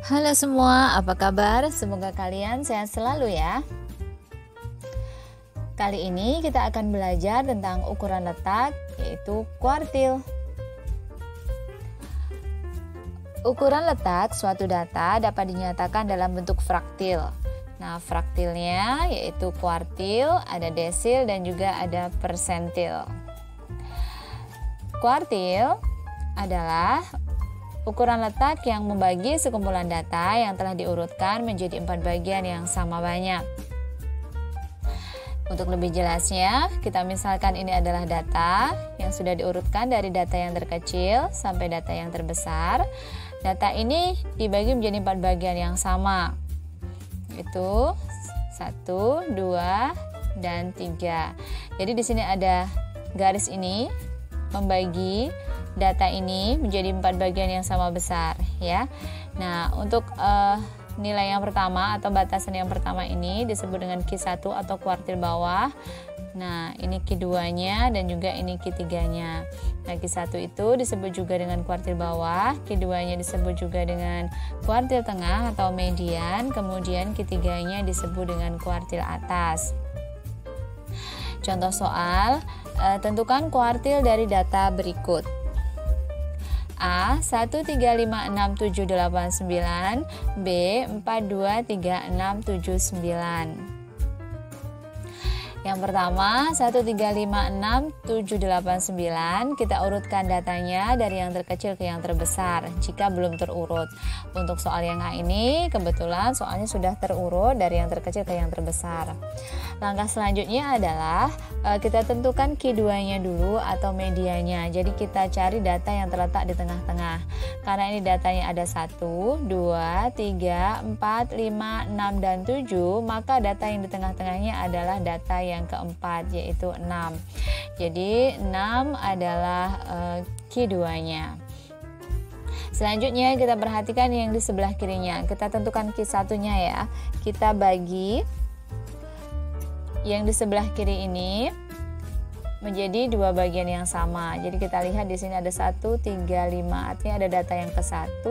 Halo semua, apa kabar? Semoga kalian sehat selalu ya. Kali ini kita akan belajar tentang ukuran letak, yaitu kuartil. Ukuran letak suatu data dapat dinyatakan dalam bentuk fraktil. Nah, fraktilnya yaitu kuartil, ada desil dan juga ada persentil. Kuartil adalah ukuran letak yang membagi sekumpulan data yang telah diurutkan menjadi 4 bagian yang sama banyak. Untuk lebih jelasnya, kita misalkan ini adalah data yang sudah diurutkan dari data yang terkecil sampai data yang terbesar. Data ini dibagi menjadi 4 bagian yang sama, yaitu 1, 2, dan 3. Jadi di sini ada garis ini membagi data ini menjadi 4 bagian yang sama besar ya. Nah, untuk nilai yang pertama atau batasan yang pertama ini disebut dengan Q1 atau kuartil bawah. Nah, ini Q2-nya dan juga ini Q3-nya. Nah, Q1 itu disebut juga dengan kuartil bawah, Q2-nya disebut juga dengan kuartil tengah atau median, kemudian Q3-nya disebut dengan kuartil atas. Contoh soal, tentukan kuartil dari data berikut. A 1356789, B 423679. Yang pertama 1356789, kita urutkan datanya dari yang terkecil ke yang terbesar jika belum terurut. Untuk soal yang A ini kebetulan soalnya sudah terurut dari yang terkecil ke yang terbesar. Langkah selanjutnya adalah kita tentukan Q2-nya dulu atau medianya. Jadi kita cari data yang terletak di tengah-tengah. Karena ini datanya ada 1, 2, 3, 4, 5, 6, dan 7, maka data yang di tengah-tengahnya adalah data yang keempat, yaitu 6. Jadi 6 adalah Q2-nya. Selanjutnya kita perhatikan yang di sebelah kirinya. Kita tentukan Q1-nya ya. Kita bagi yang di sebelah kiri ini menjadi 2 bagian yang sama. Jadi kita lihat di sini ada 1, 3, 5. Artinya ada data yang ke-1,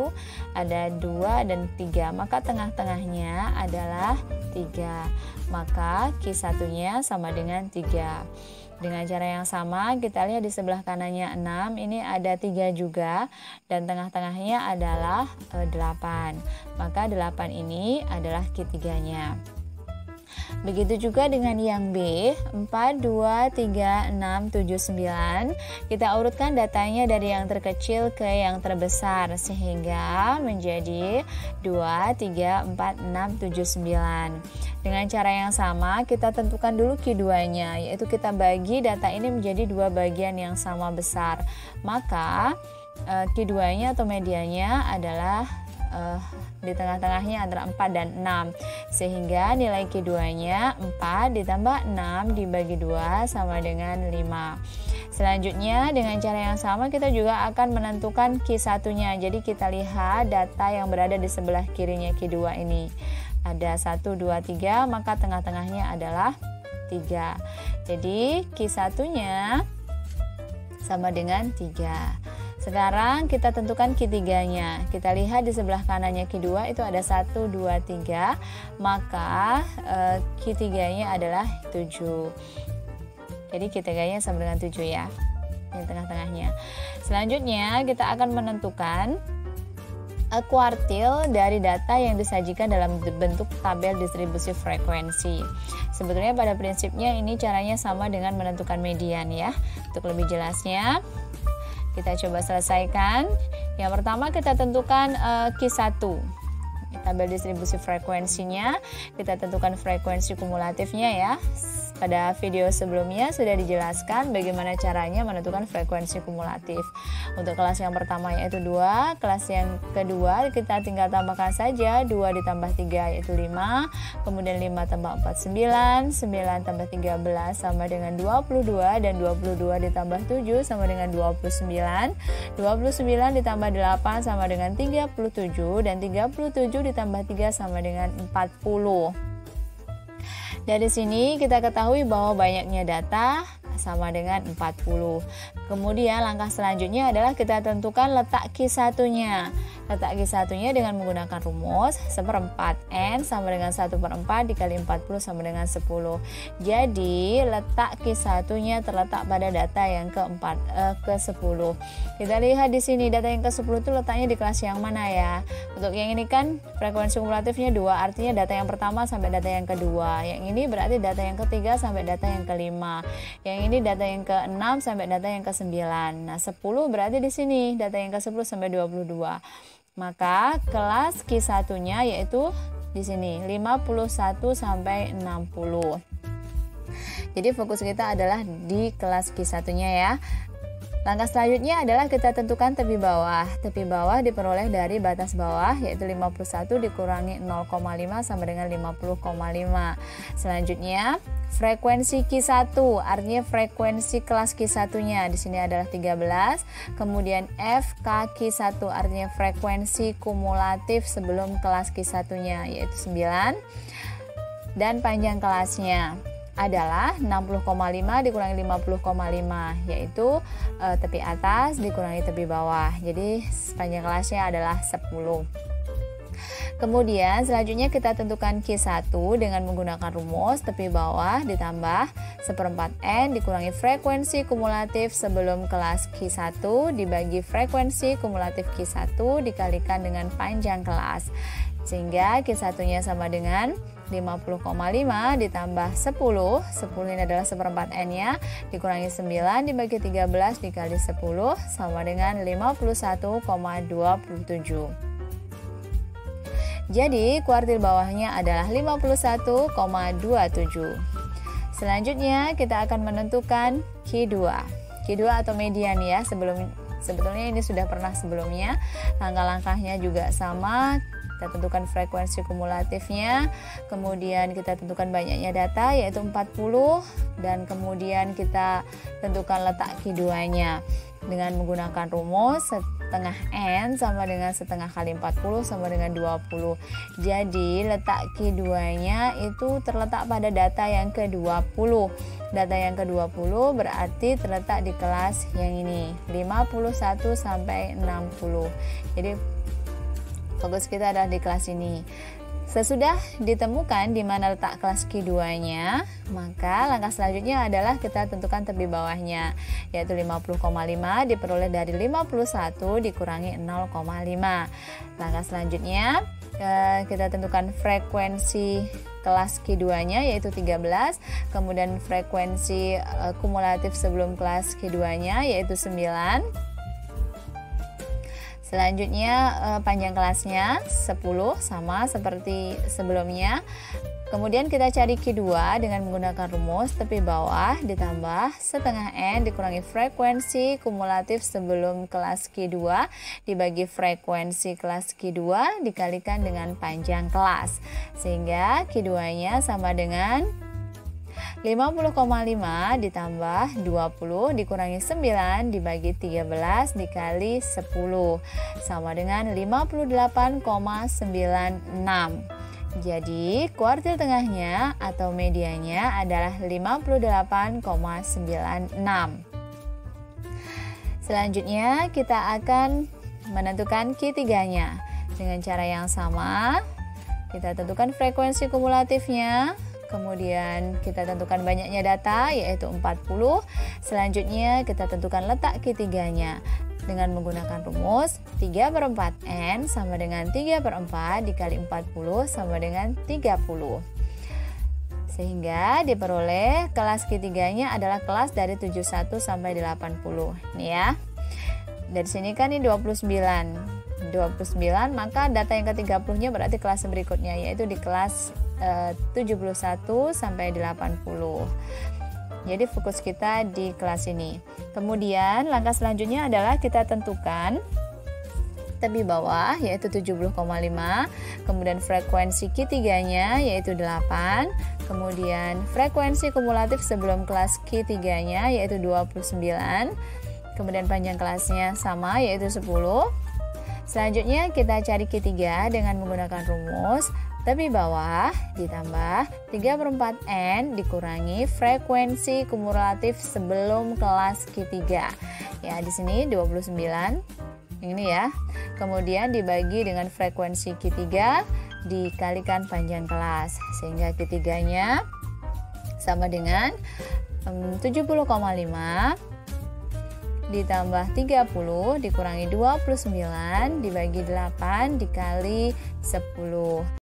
ada 2 dan 3. Maka tengah-tengahnya adalah 3. Maka Q1-nya sama dengan 3. Dengan cara yang sama kita lihat di sebelah kanannya 6, ini ada 3 juga dan tengah-tengahnya adalah 8. Maka 8 ini adalah Q3-nya. Begitu juga dengan yang B 423679, kita urutkan datanya dari yang terkecil ke yang terbesar sehingga menjadi 234679. Dengan cara yang sama kita tentukan dulu Q2-nya, yaitu kita bagi data ini menjadi 2 bagian yang sama besar. Maka Q2-nya atau medianya adalah di tengah-tengahnya antara 4 dan 6, sehingga nilai Q2-nya 4 ditambah 6 dibagi 2 sama dengan 5. Selanjutnya dengan cara yang sama kita juga akan menentukan Q1-nya. Jadi kita lihat data yang berada di sebelah kirinya Q2 ini ada 1, 2, 3, maka tengah-tengahnya adalah 3. Jadi Q1-nya sama dengan 3. Sekarang kita tentukan Q3-nya. Kita lihat di sebelah kanannya Q2 itu ada 1, 2, 3. Maka Q3-nya adalah 7. Jadi Q3-nya sama dengan 7 ya. Di tengah-tengahnya. Selanjutnya kita akan menentukan kuartil dari data yang disajikan dalam bentuk tabel distribusi frekuensi. Sebetulnya pada prinsipnya ini caranya sama dengan menentukan median ya. Untuk lebih jelasnya kita coba selesaikan. Yang pertama kita tentukan Q1. Tabel distribusi frekuensinya, kita tentukan frekuensi kumulatifnya ya. Pada video sebelumnya sudah dijelaskan bagaimana caranya menentukan frekuensi kumulatif. Untuk kelas yang pertama yaitu 2, kelas yang kedua kita tinggal tambahkan saja 2 ditambah 3 yaitu 5, kemudian 5 tambah 4 9, 9 tambah 13 sama dengan 22 dan 22 ditambah 7 sama dengan 29, 29 ditambah 8 sama dengan 37 dan 37 ditambah 3 sama dengan 40. Dari sini kita ketahui bahwa banyaknya data sama dengan 40. Kemudian langkah selanjutnya adalah kita tentukan letak Q1-nya. Letak Q1-nya dengan menggunakan rumus 1/4 N sama dengan 1/4 dikali 40 sama dengan 10. Jadi letak Q1-nya terletak pada data yang ke-10. Kita lihat di sini data yang ke-10 itu letaknya di kelas yang mana ya? Untuk yang ini kan frekuensi kumulatifnya 2, artinya data yang pertama sampai data yang kedua. Yang ini berarti data yang ketiga sampai data yang kelima. Yang ini data yang ke-6 sampai data yang ke-9. Nah, 10 berarti di sini data yang ke-10 sampai 22. Maka kelas Q1-nya yaitu di sini 51 sampai 60. Jadi fokus kita adalah di kelas Q1-nya ya. Langkah selanjutnya adalah kita tentukan tepi bawah. Tepi bawah diperoleh dari batas bawah yaitu 51 dikurangi 0,5 sama dengan 50,5. Selanjutnya frekuensi Q1 artinya frekuensi kelas Q1-nya di sini adalah 13. Kemudian FK Q1 artinya frekuensi kumulatif sebelum kelas Q1-nya yaitu 9. Dan panjang kelasnya adalah 60,5 dikurangi 50,5 yaitu tepi atas dikurangi tepi bawah. Jadi panjang kelasnya adalah 10. Kemudian selanjutnya kita tentukan Q1 dengan menggunakan rumus tepi bawah ditambah 1/4 N dikurangi frekuensi kumulatif sebelum kelas Q1 dibagi frekuensi kumulatif Q1 dikalikan dengan panjang kelas. Sehingga Q1-nya sama dengan 50,5 ditambah 10. 10 ini adalah 1/4 N-nya dikurangi 9 dibagi 13 dikali 10 sama dengan 51,27. Jadi kuartil bawahnya adalah 51,27. Selanjutnya kita akan menentukan Q2. Q2 atau median ya, sebetulnya ini sudah pernah sebelumnya. Langkah-langkahnya juga sama. Kita tentukan frekuensi kumulatifnya, kemudian kita tentukan banyaknya data yaitu 40, dan kemudian kita tentukan letak Q2-nya dengan menggunakan rumus setengah N sama dengan setengah kali 40 sama dengan 20. Jadi letak Q2-nya itu terletak pada data yang ke-20. Data yang ke-20 berarti terletak di kelas yang ini 51 sampai 60. Jadi fokus kita adalah di kelas ini. Sesudah ditemukan di mana letak kelas Q2-nya, maka langkah selanjutnya adalah kita tentukan tepi bawahnya, yaitu 50,5 diperoleh dari 51 dikurangi 0,5. Langkah selanjutnya kita tentukan frekuensi kelas Q2-nya yaitu 13, kemudian frekuensi kumulatif sebelum kelas Q2-nya yaitu 9. Selanjutnya panjang kelasnya 10 sama seperti sebelumnya. Kemudian kita cari Q2 dengan menggunakan rumus tepi bawah ditambah setengah N dikurangi frekuensi kumulatif sebelum kelas Q2 dibagi frekuensi kelas Q2 dikalikan dengan panjang kelas. Sehingga Q2-nya sama dengan 50,5 ditambah 20 dikurangi 9 dibagi 13 dikali 10 sama dengan 58,96. Jadi kuartil tengahnya atau medianya adalah 58,96. Selanjutnya kita akan menentukan Q3-nya dengan cara yang sama. Kita tentukan frekuensi kumulatifnya. Kemudian kita tentukan banyaknya data yaitu 40. Selanjutnya kita tentukan letak Q3-nya dengan menggunakan rumus 3/4 N sama dengan 3/4 dikali 40 sama dengan 30. Sehingga diperoleh kelas Q3-nya adalah kelas dari 71 sampai 80. Nih ya. Dari sini kan ini 29, maka data yang ke-30-nya berarti kelas berikutnya yaitu di kelas 71 sampai 80. Jadi fokus kita di kelas ini. Kemudian langkah selanjutnya adalah kita tentukan tepi bawah yaitu 70,5, kemudian frekuensi Q3-nya yaitu 8, kemudian frekuensi kumulatif sebelum kelas Q3-nya yaitu 29, kemudian panjang kelasnya sama yaitu 10. Selanjutnya kita cari Q3 dengan menggunakan rumus tepi bawah ditambah 3/4 N dikurangi frekuensi kumulatif sebelum kelas Q3. Ya, di sini 29 Ini ya. Kemudian dibagi dengan frekuensi Q3 dikalikan panjang kelas, sehingga Q3-nya sama dengan 70,5 ditambah 30 dikurangi 29 dibagi 8 dikali 10.